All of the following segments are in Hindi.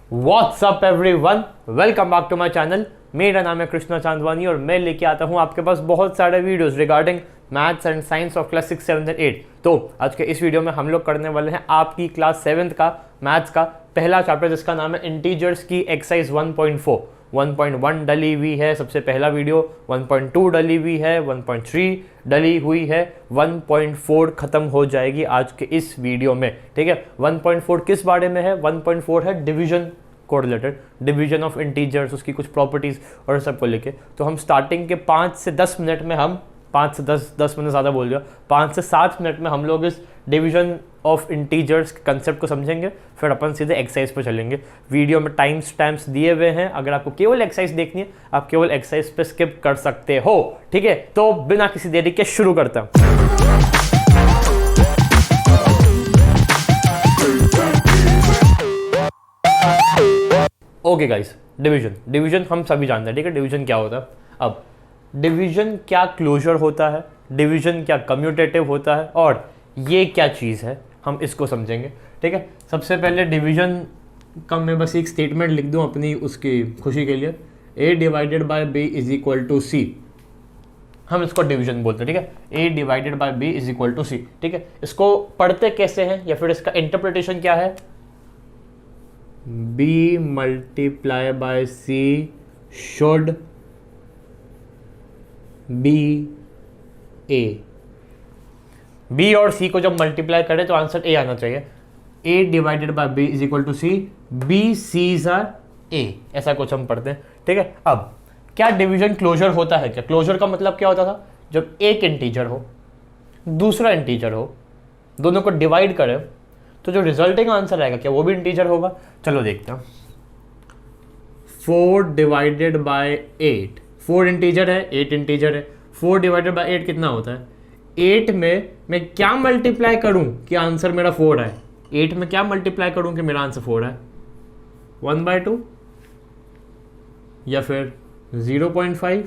WhatsApp everyone, welcome back to my channel. मेरा नाम है कृष्णा चांदवानी और मैं लेके आता हूँ आपके पास बहुत सारे videos regarding maths and science of class 6, 7 and 8। तो आज के इस वीडियो में हम लोग करने वाले हैं आपकी क्लास 7th का मैथ्स का पहला चैप्टर, जिसका नाम है इंटीजर्स की एक्सरसाइज 1.4। 1.1 डली हुई है सबसे पहला वीडियो, 1.2 डली हुई है, 1.3 डली हुई है, 1.4 खत्म हो जाएगी आज के इस वीडियो में। ठीक है, 1.4 किस बारे में है? 1.4 है डिवीजन को रिलेटेड, डिवीजन ऑफ इंटीजर्स, उसकी कुछ प्रॉपर्टीज और सबको लेके। तो हम स्टार्टिंग के 5 से 10 मिनट में, हम 5 से 10 मिनट ज़्यादा बोल दिया, 5 से 7 मिनट में हम लोग इस डिवीजन ऑफ इंटीजर्स के कंसेप्ट को समझेंगे। फिर अपन सीधे एक्सरसाइज पर चलेंगे। वीडियो में टाइम स्टैम्प्स दिए हुए हैं, अगर आपको केवल एक्सरसाइज देखनी है आप केवल एक्सरसाइज पे स्किप कर सकते हो। ठीक है, तो बिना किसी देरी के शुरू करते हैं। ओके गाइस, डिवीजन हम सभी जानते हैं। ठीक है, डिवीजन क्या होता है। अब डिवीजन क्या क्लोजर होता है, डिवीजन क्या कम्यूटेटिव होता है, और ये क्या चीज़ है, हम इसको समझेंगे। ठीक है, सबसे पहले डिवीजन का मैं बस एक स्टेटमेंट लिख दूं अपनी उसकी खुशी के लिए। a divided by b is equal to c, हम इसको डिवीजन बोलते हैं। ठीक है, a divided by b is equal to c. ठीक है, इसको पढ़ते कैसे हैं या फिर इसका इंटरप्रिटेशन क्या है? b multiply by c should be a। b और c को जब मल्टीप्लाई करें तो आंसर a आना चाहिए। a divided by b is equal to c, b c's are a, ऐसा कुछ हम पढ़ते हैं। ठीक है, अब क्या डिवीजन क्लोजर होता है? क्या क्लोजर का मतलब क्या होता था? जब एक इंटीजर हो, दूसरा इंटीजर हो, दोनों को डिवाइड करें तो जो रिजल्टिंग आंसर आएगा क्या वो भी इंटीजर होगा? चलो देखते हैं। 4 डिवाइडेड बाय 8, 4 इंटीजर है, 8 इंटीजर है। 4 डिवाइडेड बाय 8 कितना होता है? 8 में मैं क्या मल्टीप्लाई करूं कि आंसर मेरा 4 है? 8 में क्या मल्टीप्लाई करूं कि मेरा आंसर 4 है? 1/2 या फिर 0.5?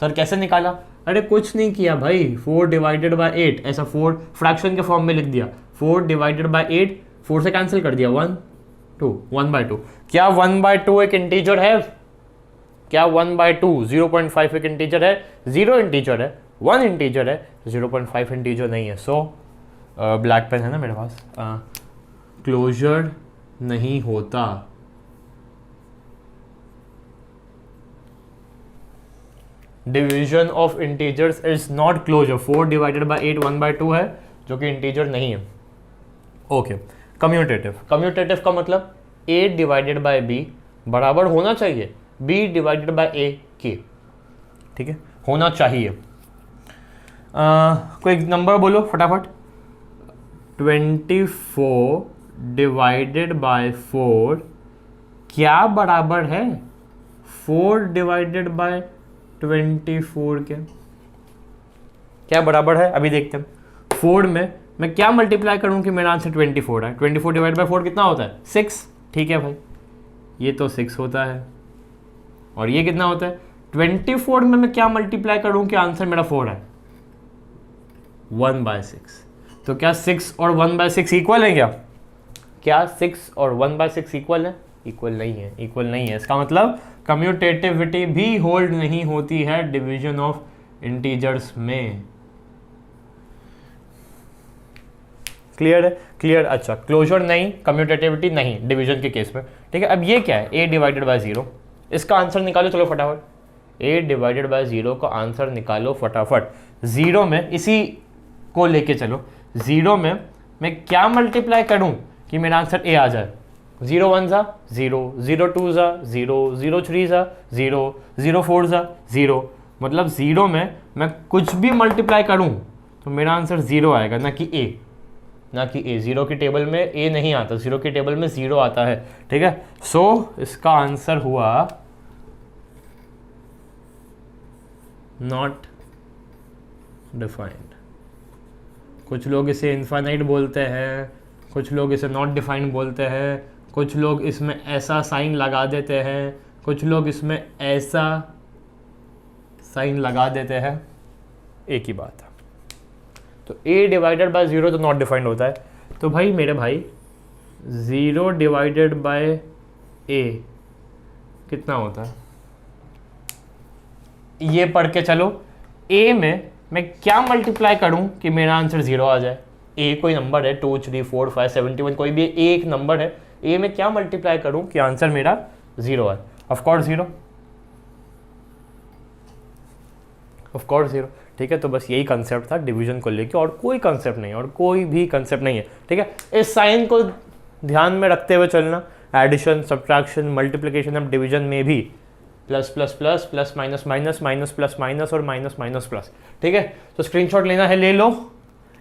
सर कैसे निकाला? अरे कुछ नहीं किया भाई, 4 डिवाइडेड बाय 8, ऐसा 4 फ्रैक्शन के फॉर्म में लिख दिया। 4 डिवाइडेड बाय 8, 4 से कैंसिल कर दिया, 1/2। क्या 1/2 एक इंटीजर है? क्या 1/2 0.5 एक इंटीजर है? 0 इंटीजर है, 1 इंटीजर है, 0.5 इंटीजर नहीं है। सो ब्लैक पेन है ना मेरे पास, क्लोजर नहीं होता। Division of integers is not closure. 4 divided by 8 1/2 है, जो कि इंटीजर नहीं है। ओके, कम्यूटेटिव का मतलब a डिवाइडेड बाय b बराबर होना चाहिए b डिवाइडेड बाय a के। ठीक है, होना चाहिए। कोई नंबर बोलो फटाफट। 24 डिवाइडेड बाय 4 क्या बराबर है 4 डिवाइडेड बाय 24 के? क्या बराबर है अभी देखते हैं। 4 में मैं क्या मल्टीप्लाई करूं कि मेरा आंसर 24 है? 24 डिवाइड बाय 4 कितना होता है? 6। ठीक है भाई, ये तो 6 होता है। और ये कितना होता है? 24 में मैं क्या मल्टीप्लाई करूं कि आंसर मेरा 4 है? 1/6। तो क्या 6 और 1/6 इक्वल है? क्या 6 और 1/6 इक्वल है? इक्वल नहीं है। इसका मतलब कम्यूटेटिविटी भी होल्ड नहीं होती है डिवीजन ऑफ इंटीजर्स में। क्लियर है? क्लियर। अच्छा, क्लोजर नहीं, कम्यूटेटिविटी नहीं डिवीजन के केस में। ठीक है, अब ये क्या है? a डिवाइडेड बाय 0, इसका आंसर निकालो चलो फटाफट। a डिवाइडेड बाय 0 का आंसर निकालो फटाफट। 0 में इसी को लेके चलो। 0 में मैं क्या मल्टीप्लाई करूं कि मेरा आंसर a आ जाए? 0 1 ज़ा 0, 0 2 ज़ा 0, 0 3 ज़ा 0, 0 4 ज़ा 0। मतलब 0 में मैं कुछ भी मल्टीप्लाई करूं तो मेरा आंसर 0 आएगा, ना कि a। 0 की टेबल में a नहीं आता, 0 की टेबल में 0 आता है। ठीक है, सो इसका आंसर हुआ नॉट डिफाइंड। कुछ लोग इसे इनफाइनाइट बोलते हैं, कुछ लोग इसे नॉट डिफाइंड बोलते हैं, कुछ लोग इसमें ऐसा साइन लगा देते हैं, कुछ लोग इसमें ऐसा साइन लगा देते हैं। एक ही बात है। तो a डिवाइडेड बाय 0 तो नॉट डिफाइंड होता है। तो भाई मेरे भाई 0 डिवाइडेड बाय ए कितना होता है, ये पढ़ के चलो। ए में मैं क्या मल्टीप्लाई करूं कि मेरा आंसर 0 आ जाए। ए कोई नंबर है 2 3 4 5 71, कोई भी एक नंबर है। ए में क्या मल्टीप्लाई करूं कि आंसर मेरा 0 आए। Of course 0, of course 0। ठीक है, तो बस यही कंसेप्ट था डिवीजन को लेके, और कोई कंसेप्ट नहीं है, और कोई भी कंसेप्ट नहीं है। ठीक है, इस साइन को ध्यान में रखते हुए चलना। Addition, subtraction, multiplication of division में भी plus plus plus, plus minus minus, minus plus minus, और माइनस माइनस प्लस। ठीक है, तो स्क्रीनशॉट लेना है ले लो,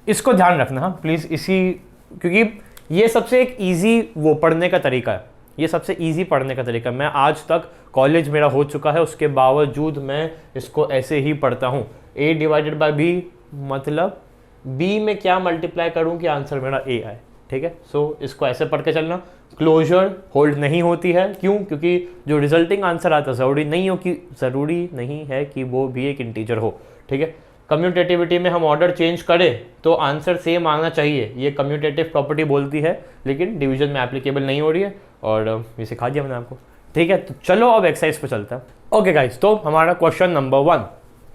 इसको ध्यान रखना हाँ प्लीज़। इसी क्योंकि ये सबसे एक ईजी वो पढ़ने का तरीका है, ये सबसे इजी पढ़ने का तरीका। मैं आज तक कॉलेज मेरा हो चुका है, उसके बावजूद मैं इसको ऐसे ही पढ़ता हूँ। a डिवाइडेड बाय b मतलब b में क्या मल्टीप्लाई करूँ कि आंसर मेरा a आए। ठीक है, सो इसको ऐसे पढ़ के चलना। क्लोजर होल्ड नहीं होती है, क्यों? क्योंकि जो रिजल्टिंग आंसर आता है ज़रूरी नहीं है कि वो भी एक इंटीजर हो। ठीक है, कम्यूटेटिविटी में हम ऑर्डर चेंज करें तो आंसर सेम आना चाहिए, ये कम्यूटेटिव प्रॉपर्टी बोलती है, लेकिन डिवीजन में एप्लीकेबल नहीं हो रही है, और ये सिखा दिया मैंने आपको। ठीक है, तो चलो अब एक्सरसाइज पे चलता है। ओके गाइस, तो हमारा क्वेश्चन नंबर 1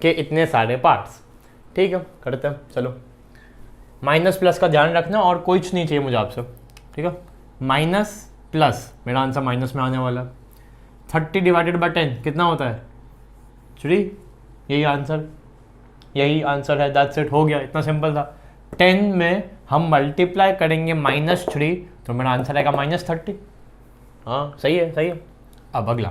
के इतने सारे पार्ट्स। ठीक है, करते हैं चलो। माइनस प्लस का ध्यान रखना, और कुछ नहीं चाहिए मुझे आपसे। ठीक है, माइनस प्लस, मेरा आंसर माइनस में आने वाला। 30 डिवाइडेड बाई 10 कितना होता है? 3। यही आंसर है, दैट्स इट, हो गया, इतना सिंपल था। 10 में हम मल्टीप्लाई करेंगे -3, तो मेरा आंसर आएगा -30। हाँ सही है। अब अगला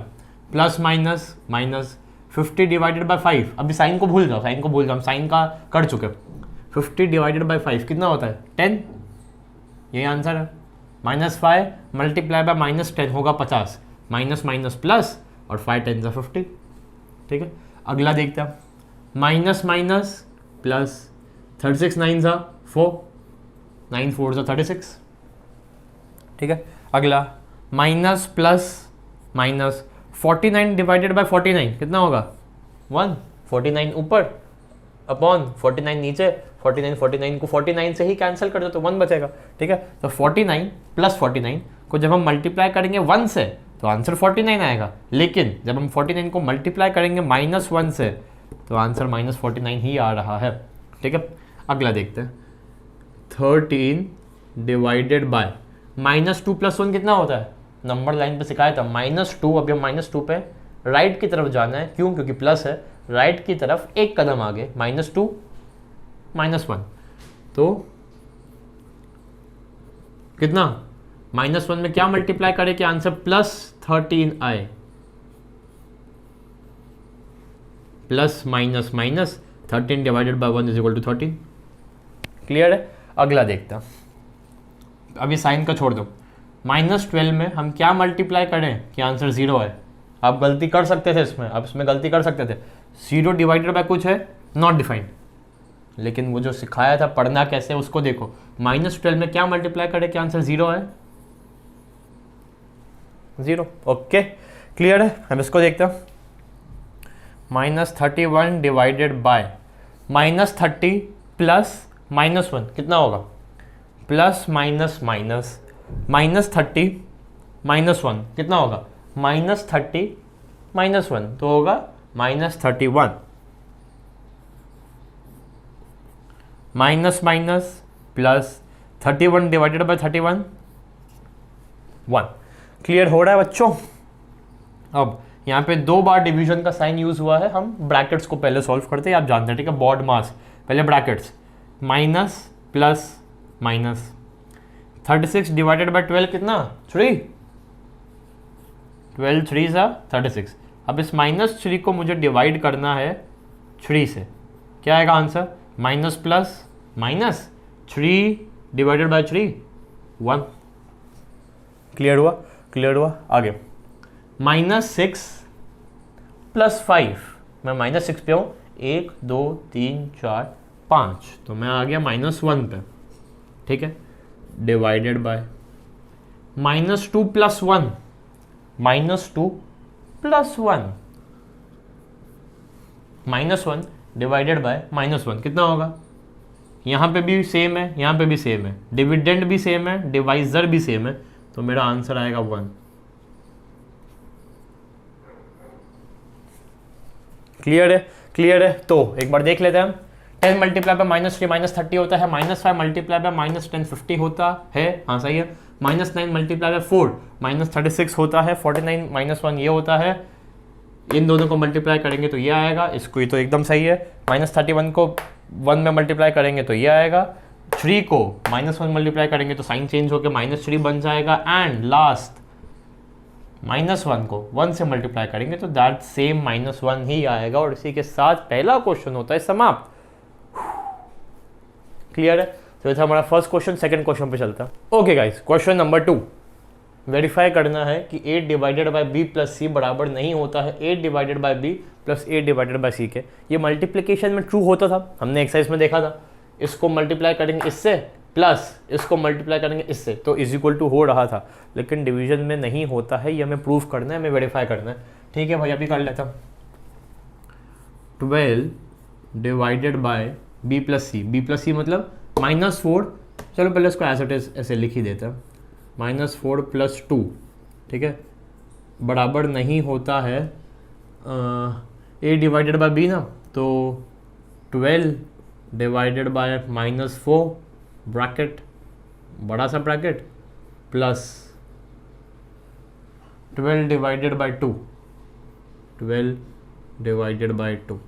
plus minus minus, 50 divided by 5। अभी साइन को भूल जाओ, हम साइन का कर चुके। 50 डिवाइडेड बाई 5 कितना होता है? 10। यही आंसर है। -5 मल्टीप्लाई बाय -10 होगा 50, माइनस माइनस प्लस, और 5 10 सा 50। ठीक है, अगला देखते हैं। माइनस माइनस प्लस, 36 9 सा 4, 9 4 सा 36। ठीक है, अगला minus plus minus, 49 divided by 49 कितना होगा? 1। 49 ऊपर अपॉन 49 नीचे, 49 को 49 से ही कैंसिल कर दो तो 1 बचेगा। ठीक है, तो 49 प्लस 49 को जब हम मल्टीप्लाई करेंगे 1 से तो आंसर 49 आएगा, लेकिन जब हम 49 को मल्टीप्लाई करेंगे -1 से तो आंसर -49 ही आ रहा है। ठीक है, अगला देखते हैं। 13 डिवाइडेड बाय -2 + 1 कितना होता है? नंबर लाइन पे सिखाया था -2। अभी हम -2 पे राइट की तरफ जाना है, क्यों? क्योंकि प्लस है, राइट की तरफ एक कदम आगे, -2 -1, तो कितना? -1 में क्या मल्टीप्लाई करें कि आंसर +13 आए? Plus minus minus, 13 divided by 1 = 13। Clear है? अगला देखते हैं। अभी साइन का छोड़ दो। -12 में हम क्या मल्टीप्लाई करें कि आंसर 0 है? आप गलती कर सकते थे इसमें, आप इसमें गलती कर सकते थे। 0 डिवाइडेड बाय कुछ है नॉट डिफाइंड, लेकिन वो जो सिखाया था पढ़ना कैसे उसको देखो। -12 में क्या मल्टीप्लाई करें कि आंसर 0 है? 0। ओके, क्लियर है? हम इसको देखते हैं। -31 डिवाइडेड बाय -30 प्लस -1 कितना होगा? प्लस माइनस माइनस, -30 -1 कितना होगा? -30 -1 तो होगा -31। Minus minus plus, 31 divided by 31 1। Clear हो रहा है बच्चों? अब यहाँ पे 2 बार डिवीजन का साइन यूज हुआ है। हम ब्रैकेट्स को पहले सॉल्व करते हैं, आप जानते हैं। ठीक है, बॉड मास पहले brackets, minus plus minus, 36 divided by 12 कितना? 3। 12 3 सा 36। अब इस -3 को मुझे डिवाइड करना है 3 से, क्या आएगा answer? Minus plus minus, 3 divided by 3 1। Clear हुआ? आगे -6 + 5, मैं -6 पे हूँ, 1 2 3 4 5, तो मैं आ गया -1 पे। ठीक है, डिवाइडेड बाय -2 + 1, -2 + 1, -1 डिवाइडेड बाय -1 कितना होगा? यहाँ पे भी सेम है, यहाँ पे भी सेम है, डिविडेंड भी सेम है, डिवाइजर भी सेम है, तो मेरा आंसर आएगा 1। क्लियर है, क्लियर है। तो एक बार देख लेते हैं हम। 10 मल्टीप्लाई बाय -3 -30 होता है, -5 मल्टीप्लाई बाय -10 50 होता है, हाँ सही है। -9 मल्टीप्लाई बाय 4 -36 होता है, 49 -1 ये होता है। इन दोनों को मल्टीप्लाई करेंगे तो ये आएगा, इसको ही तो एकदम सही है। -31 को 1 में मल्टीप्लाई करेंगे तो ये आएगा, 3 को -1 मल्टीप्लाई करेंगे तो साइन चेंज होकर -3 बन जाएगा, एंड लास्ट -1 को 1 से मल्टीप्लाई करेंगे तो दैट सेम -1 ही आएगा। और इसी के साथ पहला क्वेश्चन होता है समाप्त। क्लियर है। तो ये था हमारा फर्स्ट क्वेश्चन। सेकंड क्वेश्चन पे चलता है। Okay guys, question number 2, verify करना है कि 8 divided by b plus c बराबर नहीं होता है 8 divided by b plus 8 divided by c के। ये मल्टीप्लिकेशन में ट्रू होता था, हमने एक्सरसाइज में देखा था। इसको मल्टीप्लाई करेंगे इससे प्लस इसको मल्टीप्लाई करेंगे इससे तो इज इक्वल टू हो रहा था, लेकिन डिवीजन में नहीं होता है। ये हमें प्रूफ करना है, हमें वेरीफाई करना है। ठीक है भाई, अभी कर लेता हूँ। 12 डिवाइडेड बाय बी प्लस सी मतलब -4। चलो पहले इसको एज इट इज ऐसे लिख ही देते हैं, -4 + 2, ठीक है, बराबर नहीं होता है a डिवाइडेड बाय b ना, तो 12 डिवाइडेड बाय -4 ब्रैकेट, बड़ा सा bracket, plus 12 divided by 2, 12 divided by 2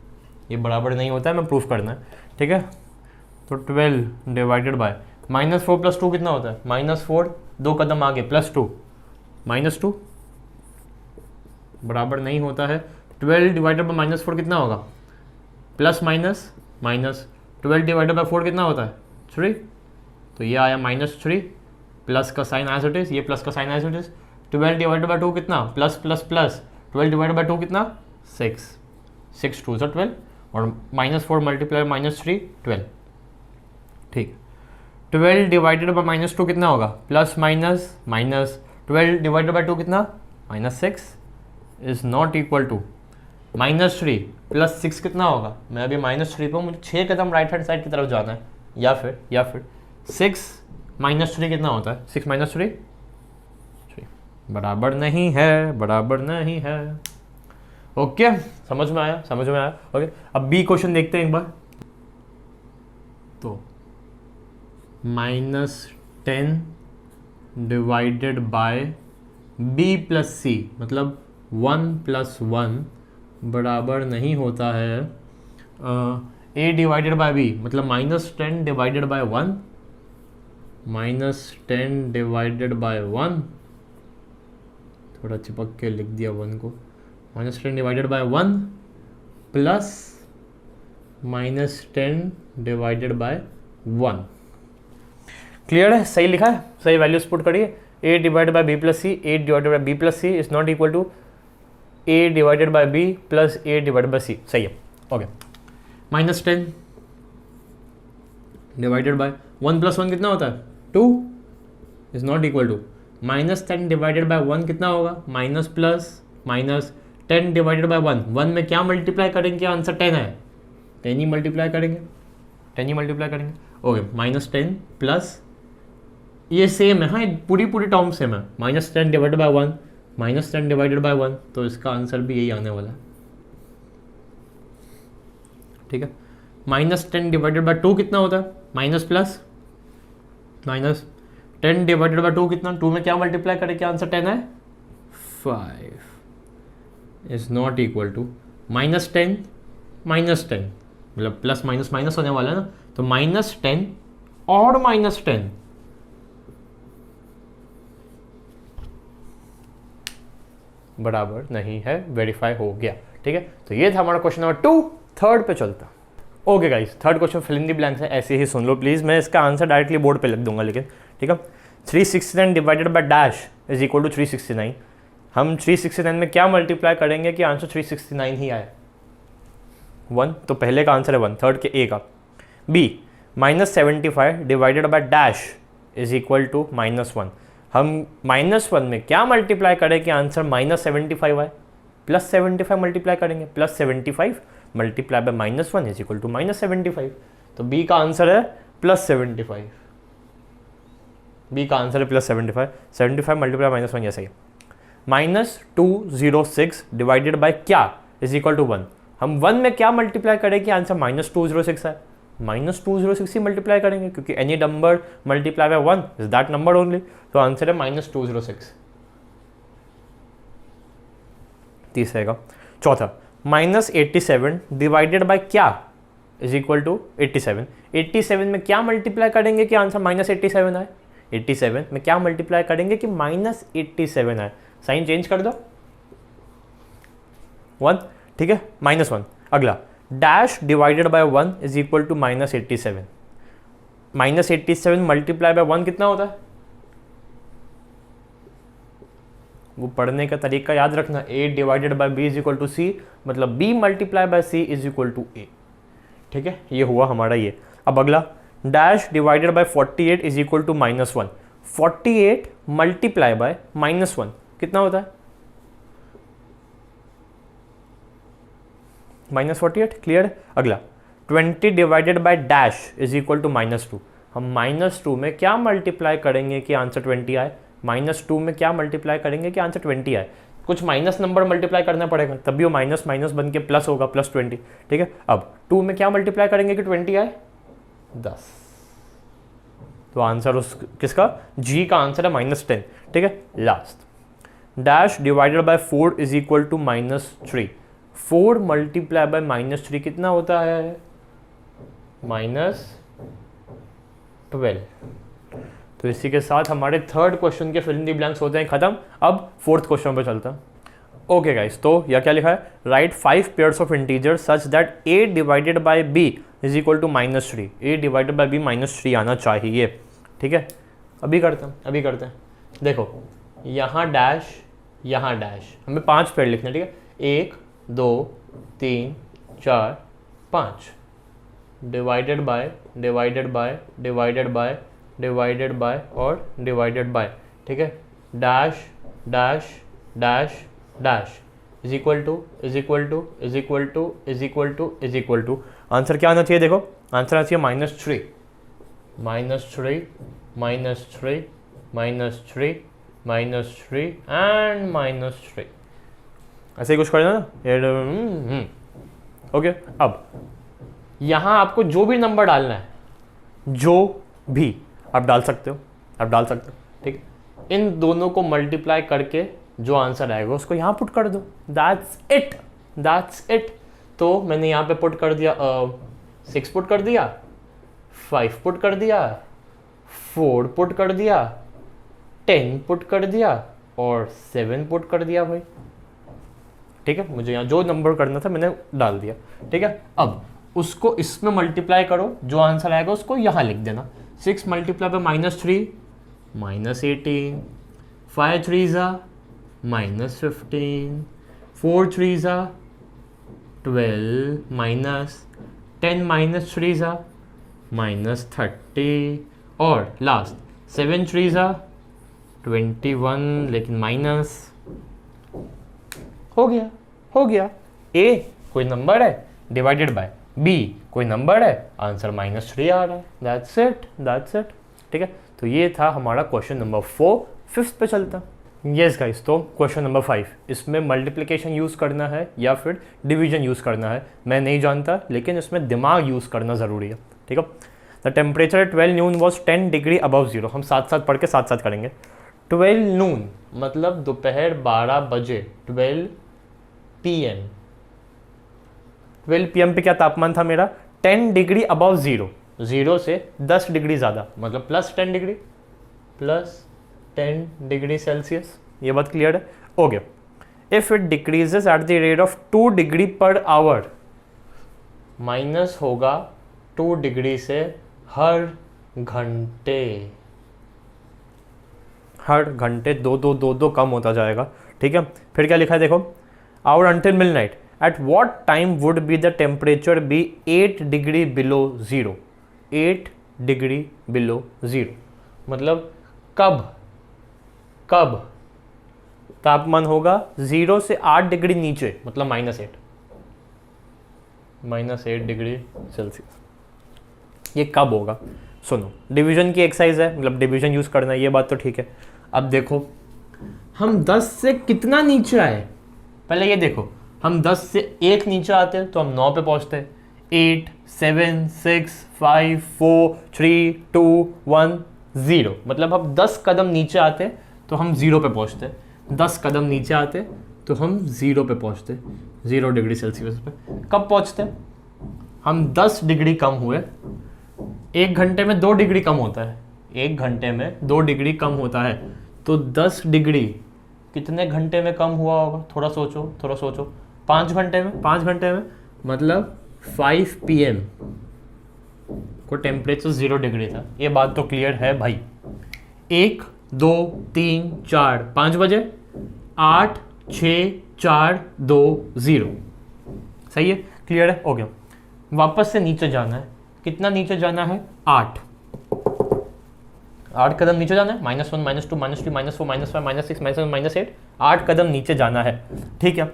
ये बराबर नहीं होता है, हमें प्रूफ करना है। ठीक है, तो 12 डिवाइडेड बाय -4 + 2 कितना होता है, -4 दो कदम आगे +2 -2 बराबर नहीं होता है। 12 डिवाइडेड बाय -4 कितना होगा, plus minus minus. 12 divided by 4 कितना होता है 3, तो ये आया -3, प्लस का साइन एज इट इज, ये प्लस का sign as it is. 12 divided by 2 कितना, plus plus plus, 12 divided by 2 कितना 6, 6 2 12, और -4 मल्टीप्लाई -3 12। ठीक, 12 डिवाइडेड बाय -2 कितना होगा, plus minus minus. 12 divided by 2 कितना, -6 इज नॉट इक्वल टू -3 + 6 कितना होगा। मैं अभी -3 पे हूँ, मुझे 6 कदम राइट हैंड साइड की तरफ जाना है, या फिर 6 -3 कितना होता है, 6 - 3 बराबर नहीं है, बराबर नहीं है। ओके, समझ में आया, समझ में आया। ओके, अब बी क्वेश्चन देखते हैं एक बार। तो -10 डिवाइडेड बाय बी प्लस सी मतलब 1 + 1 बराबर नहीं होता है a डिवाइडेड बाय b मतलब -10 डिवाइडेड बाय 1, -10 डिवाइडेड बाय 1, थोड़ा चिपक के लिख दिया 1 को, -10 divided by 1 plus -10 divided by 1। Clear है, सही लिखा है, सही वैल्यूज पुट करिए। a divided by b plus C, a divided by b plus C is not equal to a divided by b plus a divided by c, सही है। ओके, -10 डिवाइडेड बाय 1 + 1 कितना होता है 2 is not equal to -10 divided by 1 कितना होगा, minus plus minus. 10 divided by 1, 1 में क्या मल्टीप्लाई करेंगे, आंसर 10 है, 10 ही मल्टीप्लाई करेंगे, 10 ही मल्टीप्लाई करेंगे। ओके, -10 प्लस ये सेम है, हाँ पूरी टर्म सेम है, -10 डिवाइडेड बाय 1 -10 डिवाइडेड बाय 1, तो इसका आंसर भी यही आने वाला है। ठीक है, -10 डिवाइडेड बाय 2 कितना होता है, minus plus minus. 10 divided by 2 कितना, 2 में क्या मल्टीप्लाई करें, क्या आंसर 10 है, 5 इज नॉट इक्वल टू -10 मतलब प्लस माइनस माइनस होने वाला है ना, तो -10 और -10 बराबर नहीं है, वेरीफाई हो गया। ठीक है, तो ये था हमारा क्वेश्चन नंबर 2। थर्ड पे चलता। Okay guys, third question fill in the blanks है, ऐसे ही सुन लो प्लीज, मैं इसका आंसर डायरेक्टली बोर्ड पे लिख दूंगा, लेकिन ठीक है। 369 divided bye dash is equal to 369। हम 369 में क्या मल्टीप्लाई करेंगे कि आंसर 369 ही आए, 1, तो पहले का आंसर है 1, थर्ड के ए का। B -75 divided bye dash is equal to -1। हम -1 में क्या मल्टीप्लाई करें कि आंसर -75 आए, +75 मल्टीप्लाई करेंगे, +75 multiply by -1 is equal to -75। तो बी का आंसर है +75, बी का आंसर है +75, 75 मल्टीप्लाई -1 ये सही है। -206 डिवाइडेड बाय क्या इज इक्वल टू 1। हम 1 में क्या मल्टीप्लाई करें कि आंसर -206 है? -206 ही मल्टीप्लाई करेंगे, क्योंकि any number multiply by 1 is that number only. तो आंसर है -206। तीसरे का। चौथा, -87 डिवाइडेड बाय क्या इज इक्वल टू 87। 87 में क्या मल्टीप्लाई करेंगे कि आंसर -87 आए? 87 में क्या मल्टीप्लाई करेंगे कि -87 आए? साइन चेंज कर दो, 1, ठीक है, -1। अगला, dash divided by 1 is equal to -87। -87 multiply by 1 कितना होता है? वो पढ़ने का तरीका याद रखना, a divided by b is equal to c, मतलब b multiply by c is equal to a। ठीक है, ये हुआ हमारा ये। अब अगला, dash divided by 48 is equal to -1। 48 multiply by -1 कितना होता है? -48, क्लियर है। अगला, 20 डिवाइडेड bye dash is equal to -2। हम -2 में क्या मल्टीप्लाई करेंगे कि आंसर 20 आए? -2 में क्या मल्टीप्लाई करेंगे कि आंसर 20 आए? कुछ माइनस नंबर मल्टीप्लाई करना पड़ेगा, तभी वो माइनस माइनस बन के प्लस होगा, +20। ठीक है, अब 2 में क्या मल्टीप्लाई करेंगे कि 20 आए? 10। तो आंसर उस किसका? जी का आंसर है -10। ठीक है, last, dash divided by 4 is equal to -3। 4 multiply by -3 कितना होता है? -12। तो इसी के साथ हमारे थर्ड क्वेश्चन के फिल इन द ब्लैंक्स होते हैं खत्म। अब फोर्थ क्वेश्चन पे चलता है। ओके गाइस, तो यह क्या लिखा है? Write 5 pairs of integer such that a divided by b is equal to -3। a divided by b -3 आना चाहिए। ठीक है, अभी करते हैं। देखो, यहाँ डैश, यहाँ डैश, हमें 5 पेयर लिखने हैं। ठीक है, 1 2 3 4 5, डिवाइडेड बाय और डिवाइडेड बाय। ठीक है, dash dash dash dash is equal to answer क्या आना चाहिए? देखो, आंसर आना चाहिए -3 एंड -3। ऐसे ही कुछ करना ना। ओके, अब यहाँ आपको जो भी नंबर डालना है, जो भी आप डाल सकते हो, ठीक है। इन दोनों को मल्टीप्लाई करके जो आंसर आएगा उसको यहाँ पुट कर दो। That's it. तो मैंने यहाँ पे पुट कर दिया 6 पुट कर दिया, 5 पुट कर दिया, 4 पुट कर दिया, 10 पुट कर दिया और 7 पुट कर दिया भाई। ठीक है, मुझे यहाँ जो नंबर करना था मैंने डाल दिया। ठीक है, अब उसको इसमें मल्टीप्लाई करो, जो आंसर आएगा उसको यहाँ लिख देना। 6 multiply by -3 -18, 5 3s -15, 4 3s 12, -10 -3s -30 और लास्ट 7 3s 21, लेकिन माइनस हो गया। a कोई नंबर है, डिवाइडेड बाय b कोई नंबर है, आंसर -3 आ रहा है। That's it. ठीक है, तो ये था हमारा क्वेश्चन नंबर 4। फिफ्थ पे चलता। यस गाइस, तो क्वेश्चन नंबर 5, इसमें मल्टीप्लिकेशन यूज़ करना है या फिर डिवीजन यूज़ करना है मैं नहीं जानता, लेकिन इसमें दिमाग यूज़ करना ज़रूरी है। ठीक है, the temperature eight 12 Noon was 10 degree above 0। हम साथ साथ पढ़ के साथ करेंगे। 12 नून मतलब दोपहर 12 बजे, 12 PM। 12 PM पे क्या तापमान था मेरा? 10 डिग्री अबव 0, 0 से 10 डिग्री ज़्यादा, मतलब +10 डिग्री सेल्सियस। ये बात क्लियर है? Okay, if it decreases eight the rate of 2 degree per hour, minus होगा 2 डिग्री से हर घंटे 2 कम होता जाएगा। ठीक है, फिर क्या लिखा है देखो, hour until midnight at what time would be the temperature be 8 degree below 0। 8 degree below 0 मतलब कब तापमान होगा 0 से 8 डिग्री नीचे, मतलब -8 डिग्री सेल्सियस। ये कब होगा? सुनो, डिवीजन की एक्सरसाइज है, मतलब डिवीजन यूज करना है, ये बात तो ठीक है। अब देखो हम 10 से कितना नीचे आए, पहले ये देखो हम 10 से 1 नीचे आते तो हम 9 पे पहुंचते। 8 7 6 5 4 3 2 1 0, मतलब हम 10 कदम नीचे आते तो हम 0 पे पहुंचते। 10 कदम नीचे आते तो हम 0 पे पहुंचते, 0 डिग्री सेल्सियस पे। कब पहुंचते? हम 10 डिग्री कम हुए। 1 घंटे में 2 डिग्री कम होता है, 1 घंटे में 2 डिग्री कम होता है, तो 10 डिग्री कितने घंटे में कम हुआ होगा? थोड़ा सोचो, थोड़ा सोचो। 5 घंटे में, 5 घंटे में मतलब 5 PM को टेम्परेचर 0 डिग्री था। ये बात तो क्लियर है भाई। 1 2 3 4 5 बजे 8 6 4 2 0, सही है, क्लियर है, हो गया। वापस से नीचे जाना है, कितना नीचे जाना है? 8 कदम नीचे जाना है। -1 -2 -3 -4 -5 -6 -7 -8, 8 कदम नीचे जाना है, ठीक है।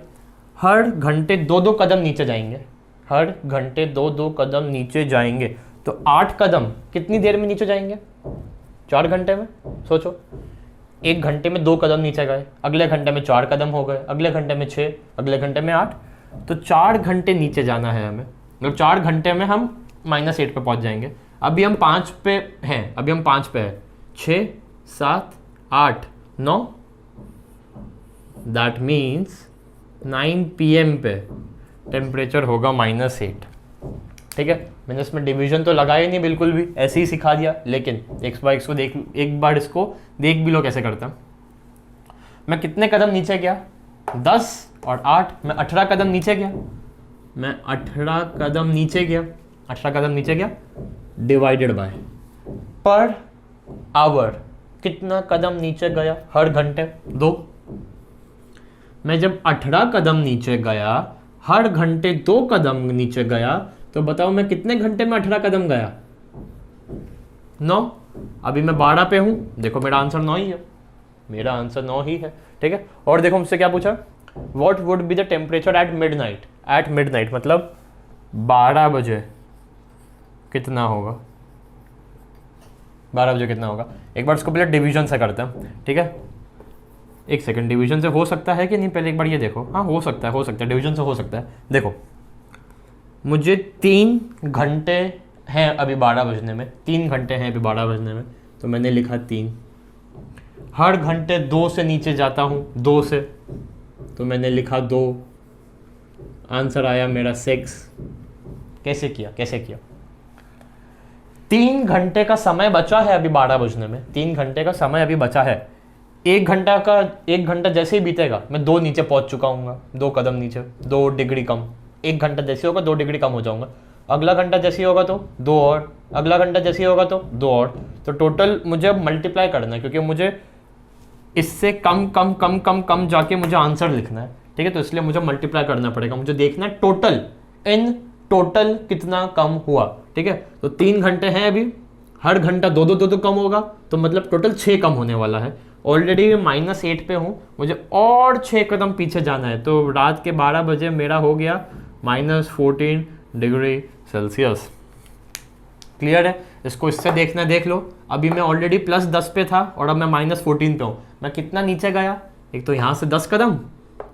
हर घंटे 2-2 कदम नीचे जाएंगे, हर घंटे 2-2 कदम नीचे जाएंगे, तो 8 कदम कितनी देर में नीचे जाएंगे? 4 घंटे में। सोचो, 1 घंटे में 2 कदम नीचे गए, अगले घंटे में 4 कदम हो गए, अगले घंटे में 6, अगले घंटे में 8, तो 4 घंटे नीचे जाना है हमें। मतलब 4 घंटे में हम -8 पे पहुंच जाएंगे। अभी हम 5 पे हैं, अभी हम 5 पे हैं। 6 7 8 9, दैट मीन्स 9 PM पे टेम्परेचर होगा -8, ठीक है। मैंने इसमें डिवीजन तो लगाया नहीं बिल्कुल भी, ऐसे ही सिखा दिया, लेकिन एक बार इसको देख भी लो कैसे करता। मैं कितने कदम नीचे गया? 10 और 8, मैं 18 कदम नीचे गया, मैं 18 कदम नीचे गया, 18 कदम नीचे गया, डिवाइडेड बाय पर आवर कितना कदम नीचे गया हर घंटे? 2। मैं जब 18 कदम नीचे गया, हर घंटे 2 कदम नीचे गया, तो बताओ मैं कितने घंटे में 18 कदम गया? 9। अभी मैं 12 पे हूं, देखो मेरा आंसर 9 ही है, मेरा आंसर 9 ही है, ठीक है। और देखो मुझसे क्या पूछा, what would be the temperature at midnight? At midnight मतलब 12 बजे कितना होगा? 12 बजे कितना होगा? एक बार इसको पहले डिवीजन से करते हैं, ठीक है। एक सेकंड, डिवीजन से हो सकता है कि नहीं, पहले एक बार ये देखो। हाँ हो सकता है, डिवीजन से हो सकता है। देखो मुझे 3 घंटे हैं अभी 12 बजने में, 3 घंटे हैं अभी 12 बजने में, तो मैंने लिखा 3। हर घंटे 2 से नीचे जाता हूँ, 2 से, तो मैंने लिखा 2। आंसर आया मेरा 6। कैसे किया? 3 घंटे का समय बचा है अभी 12 बजने में, 3 घंटे का समय अभी बचा है। 1 घंटा जैसे ही बीतेगा मैं 2 नीचे पहुंच चुका हूँ, 2 कदम नीचे, 2 डिग्री कम। 1 घंटा जैसे होगा 2 डिग्री कम हो जाऊंगा, अगला घंटा जैसे होगा तो 2 और, अगला घंटा जैसे होगा तो 2 और, तो टोटल मुझे अब मल्टीप्लाई करना है, क्योंकि मुझे इससे कम कम कम कम कम जाके मुझे आंसर लिखना है, ठीक है। तो इसलिए मुझे मल्टीप्लाई करना पड़ेगा, मुझे देखना है टोटल, इन टोटल कितना कम हुआ, ठीक है। तो 3 घंटे हैं अभी, हर घंटा 2 कम होगा, तो मतलब टोटल 6 कम होने वाला है। ऑलरेडी -8 पे हूँ, मुझे और 6 कदम पीछे जाना है, तो रात के 12 बजे मेरा हो गया -14 डिग्री सेल्सियस। क्लियर है? इसको इससे देखना देख लो। अभी मैं ऑलरेडी +10 पे था और अब मैं -14 पे हूँ। मैं कितना नीचे गया? एक तो यहाँ से 10 कदम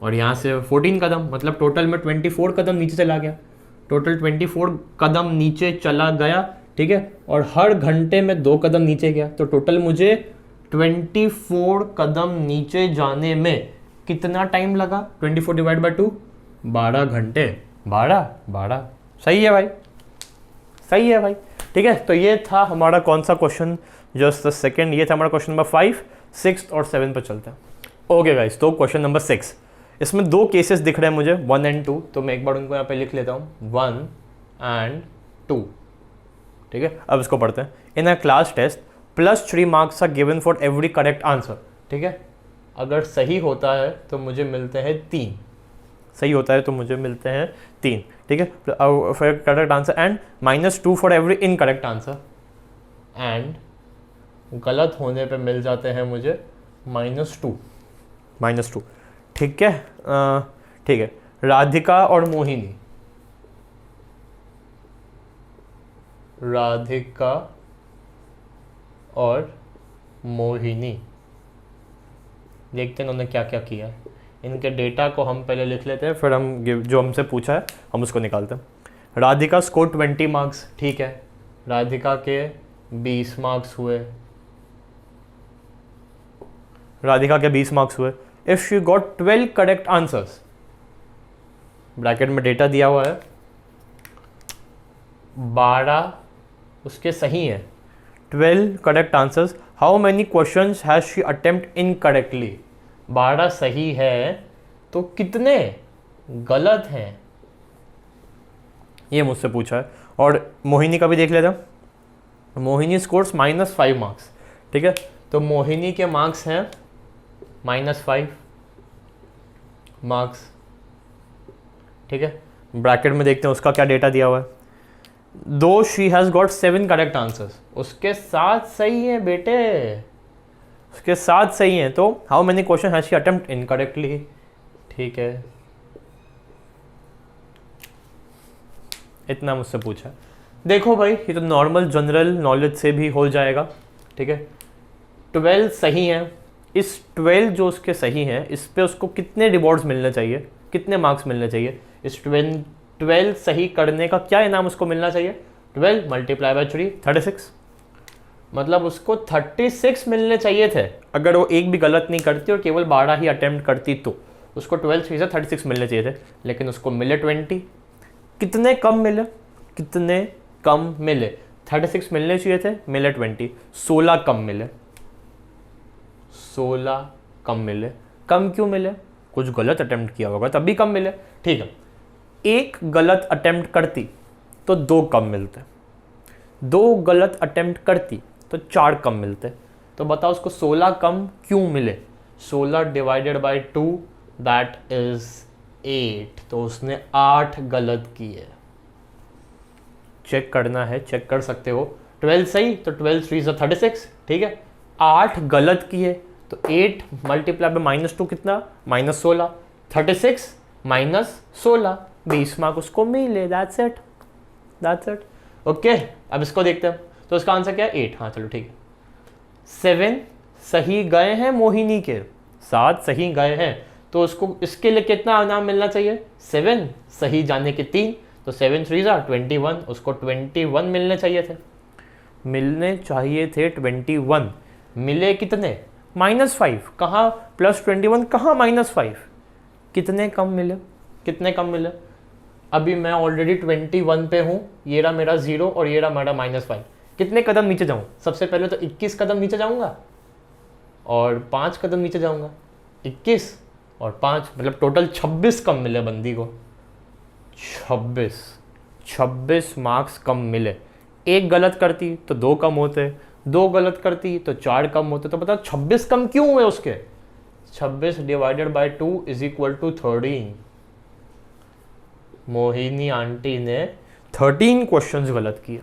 और यहाँ से 14 कदम, मतलब टोटल में 24 कदम नीचे चला गया, टोटल 24 कदम नीचे चला गया, ठीक है। और हर घंटे में 2 कदम नीचे गया, तो टोटल मुझे 24 कदम नीचे जाने में कितना टाइम लगा? 24 डिवाइड बाई 2, 12 घंटे। 12 सही है भाई, सही है भाई, ठीक है। तो ये था हमारा कौन सा क्वेश्चन? जस्ट द सेकंड, ये था हमारा क्वेश्चन नंबर 5, 6 और 7 पर चलते हैं। ओके गाइस, तो क्वेश्चन नंबर 6, इसमें 2 केसेस दिख रहे हैं मुझे, 1 और 2, तो मैं एक बार उनको यहाँ पे लिख लेता हूँ, 1 और 2, ठीक है। अब इसको पढ़ते हैं। In a class test +3 marks are given for every correct answer, ठीक है। अगर सही होता है तो मुझे मिलते हैं 3, सही होता है तो मुझे मिलते हैं 3, ठीक है, for correct answer, and -2 for every incorrect answer, and गलत होने पे मिल जाते हैं मुझे -2, ठीक है। ठीक है, राधिका और मोहिनी, राधिका और मोहिनी, देखते हैं उन्होंने क्या क्या किया है। इनके डेटा को हम पहले लिख लेते हैं, फिर हम जो हमसे पूछा है हम उसको निकालते हैं। राधिका स्कोर 20 मार्क्स, ठीक है, राधिका के 20 मार्क्स हुए, राधिका के 20 मार्क्स हुए। If she got 12 correct answers, bracket में डेटा दिया हुआ है, 12 उसके सही हैं, 12 correct answers, how many questions has she attempt incorrectly, 12 सही है तो कितने गलत हैं, ये मुझसे पूछा है। और मोहिनी का भी देख लेते हैं। मोहिनी स्कोर्स -5 मार्क्स, ठीक है, तो मोहिनी के मार्क्स हैं -5 मार्क्स, ठीक है। ब्रैकेट में देखते हैं उसका क्या डेटा दिया हुआ है। दो she has got 7 correct answers, उसके 7 सही हैं बेटे, उसके 7 सही हैं, तो how many question has she attempt incorrectly, ठीक है, इतना मुझसे पूछा। देखो भाई ये तो नॉर्मल जनरल नॉलेज से भी हो जाएगा, ठीक है। 12 सही हैं, इस 12 जो उसके सही हैं इस पे उसको कितने रिवॉर्ड्स मिलने चाहिए, कितने मार्क्स मिलने चाहिए, इस 12 सही करने का क्या इनाम उसको मिलना चाहिए, 12 मल्टीप्लाई बाई 3 36, मतलब उसको 36 मिलने चाहिए थे। अगर वो एक भी गलत नहीं करती और केवल 12 ही अटेम्प्ट करती तो उसको 12 से 36 मिलने चाहिए थे, लेकिन उसको मिले 20। कितने कम मिले, कितने कम मिले, 36 मिलने चाहिए थे, मिले 20, 16 कम मिले, 16 कम मिले। कम क्यों मिले, कुछ गलत अटेम्प्ट किया होगा तभी कम मिले, ठीक है। एक गलत अटेम्प्ट करती तो 2 कम मिलते, 2 गलत अटेम्प्ट करती तो 4 कम मिलते, तो बताओ उसको 16 कम क्यों मिले। 16 डिवाइडेड बाई 2 दैट इज 8, तो उसने 8 गलत किए। चेक करना है, चेक कर सकते हो। 12 सही तो 12 3 is 36, ठीक है। 8 गलत किए तो 8 मल्टीप्लाई बाई -2 कितना, -16, 36 -16, 20 मार्क उसको मिले, that's it, that's it, okay. अब इसको देखते हैं, तो इसका आंसर क्या है, 8, हाँ चलो ठीक है। 7 सही गए हैं मोहिनी के, 7 सही गए हैं, तो उसको इसके लिए कितना इनाम मिलना चाहिए, 7 सही जाने के 3, तो 7 3 are 21, उसको 21 मिलने चाहिए थे, मिलने चाहिए थे 21, मिले कितने, -5, कहाँ +21, कहाँ -5, कितने कम मिले, कितने कम मिले। अभी मैं ऑलरेडी 21 पे हूँ, ये रहा मेरा 0 और ये रहा मेरा -5, कितने कदम नीचे जाऊँ, सबसे पहले तो 21 कदम नीचे जाऊँगा और 5 कदम नीचे जाऊँगा, 21 और 5 मतलब टोटल 26 कम मिले बंदी को, 26 मार्क्स कम मिले। एक गलत करती तो 2 कम होते, 2 गलत करती तो 4 कम होते, तो बताओ 26 कम क्यों हुए उसके। 26 divided by 2 is equal to 13। Mohini aunty ने 13 क्वेश्चंस गलत किए,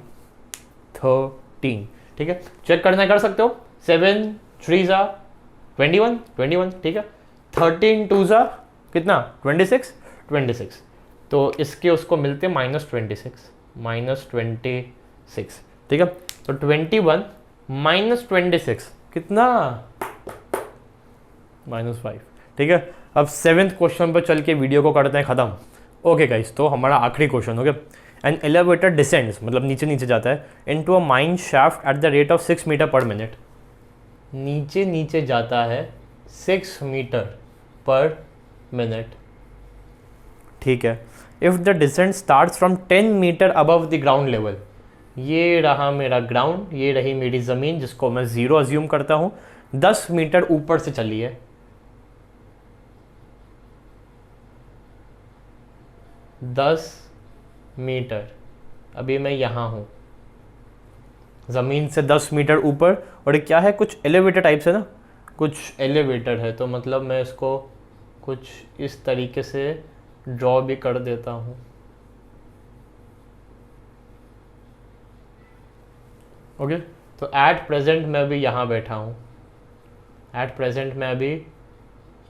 13, ठीक है। चेक करना कर सकते हो, 7 3 जा 21, 21, ठीक है। 13 2 जा कितना, 26, 26, तो इसके उसको मिलते -26, ठीक है। तो 21 -26 कितना, -5, ठीक है। अब 7th क्वेश्चन पर चल के वीडियो को करते हैं ख़त्म। ओके गाइस, तो हमारा आखिरी क्वेश्चन हो गया। एन एलिवेटर डिसेंड्स, मतलब नीचे नीचे जाता है, into a mine shaft at the rate of 6 metre per minute, नीचे नीचे जाता है 6 मीटर पर मिनट, ठीक है। If the descent starts from 10 metre above the ground level, ये रहा मेरा ग्राउंड, ये रही मेरी ज़मीन जिसको मैं 0 अज्यूम करता हूँ, 10 मीटर ऊपर से चली है, 10 मीटर, अभी मैं यहाँ हूँ ज़मीन से 10 मीटर ऊपर, और क्या है, कुछ एलिवेटर टाइप से ना, कुछ एलिवेटर है, तो मतलब मैं इसको कुछ इस तरीके से ड्रॉ भी कर देता हूँ, ओके। तो एट प्रेजेंट मैं अभी यहाँ बैठा हूँ, एट प्रेजेंट मैं अभी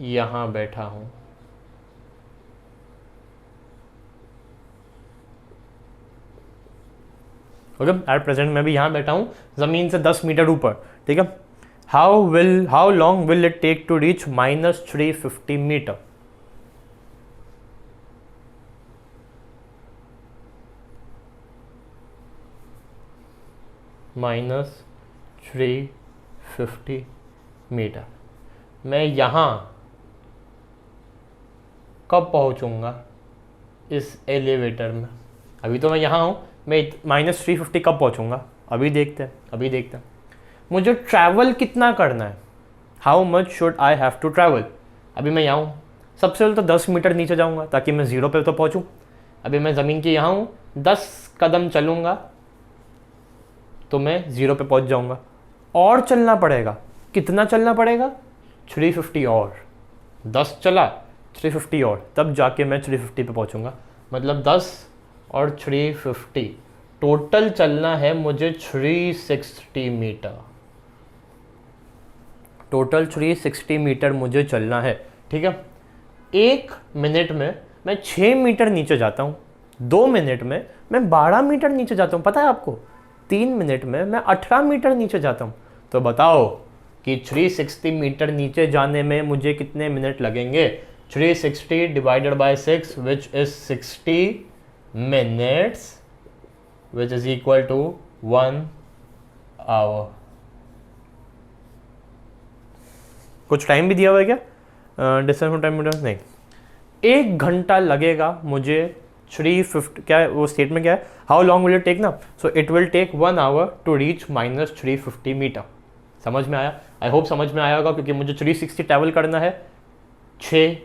यहाँ बैठा हूँ, ओके। एट प्रेजेंट मैं भी यहाँ बैठा हूँ ज़मीन से 10 मीटर ऊपर, ठीक है। How long will it take to reach -350 metre, -350 metre. मैं यहाँ कब पहुँचूँगा इस एलिवेटर में? अभी तो मैं यहाँ हूँ, मैं -350 कब पहुँचूँगा? अभी देखते हैं। मुझे ट्रैवल कितना करना है, how much should I have to travel? अभी मैं यहाँ हूँ, सबसे पहले तो 10 मीटर नीचे जाऊँगा ताकि मैं 0 पे तो पहुँचूँ। अभी मैं ज़मीन के यहाँ हूँ, 10 कदम चलूँगा तो मैं 0 पे पहुँच जाऊँगा। और चलना पड़ेगा, कितना चलना पड़ेगा? 350 और। 10 चला, 350 और, तब जाके मैं 350 पे पहुँचूँगा। मतलब 10 और 350 टोटल चलना है मुझे 360 मीटर। टोटल 360 मीटर मुझे चलना है, ठीक है। 1 मिनट में मैं 6 मीटर नीचे जाता हूँ, 2 मिनट में मैं 12 मीटर नीचे जाता हूँ, पता है आपको? 3 मिनट में मैं 18 मीटर नीचे जाता हूँ। तो बताओ कि 360 मीटर नीचे जाने में मुझे कितने मिनट लगेंगे? 360 divided by 6 which is 60 minutes which is equal to 1 hour. कुछ टाइम भी दिया हुआ है क्या? डिस्टेंस फ्रॉम टाइम मीटर्स नहीं। 1 घंटा लगेगा मुझे 350, क्या है वो स्टेटमेंट, क्या है? How long will it take ना? So it will take 1 hour to reach -350 metre. समझ में आया? आई होप समझ में आया होगा, क्योंकि मुझे 360 ट्रैवल करना है। 6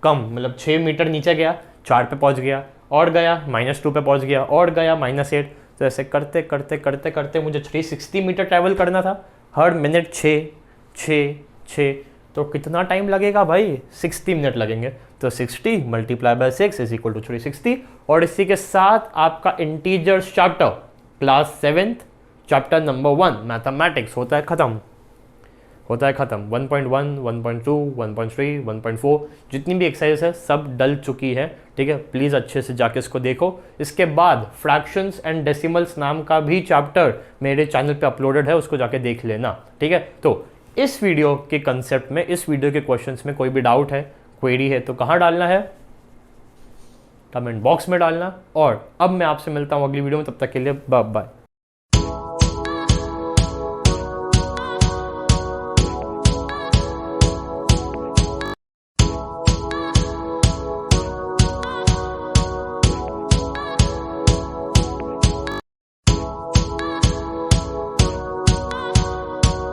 कम, मतलब 6 मीटर नीचे गया, 4 पे पहुंच गया, और गया -2 पे पहुंच गया, और गया -8। तो ऐसे करते करते करते करते मुझे 360 मीटर ट्रैवल करना था। हर मिनट 6। तो कितना टाइम लगेगा भाई? 60 मिनट लगेंगे। तो 60 multiply by 6 is equal to 360। और इसी के साथ आपका integers chapter class 7th chapter number 1 mathematics होता है ख़त्म। 1.1, 1.2, 1.3, 1.4 जितनी भी एक्सरसाइज है सब डल चुकी है, ठीक है। प्लीज़ अच्छे से जाके इसको देखो। इसके बाद फ्रैक्शंस एंड डेसिमल्स नाम का भी चैप्टर मेरे चैनल पे अपलोडेड है, उसको जाके देख लेना, ठीक है। तो इस वीडियो के कंसेप्ट में, इस वीडियो के क्वेश्चंस में कोई भी डाउट है, क्वेरी है, तो कहाँ डालना है? कमेंट बॉक्स में डालना। और अब मैं आपसे मिलता हूँ अगली वीडियो में, तब तक के लिए बाय बाय।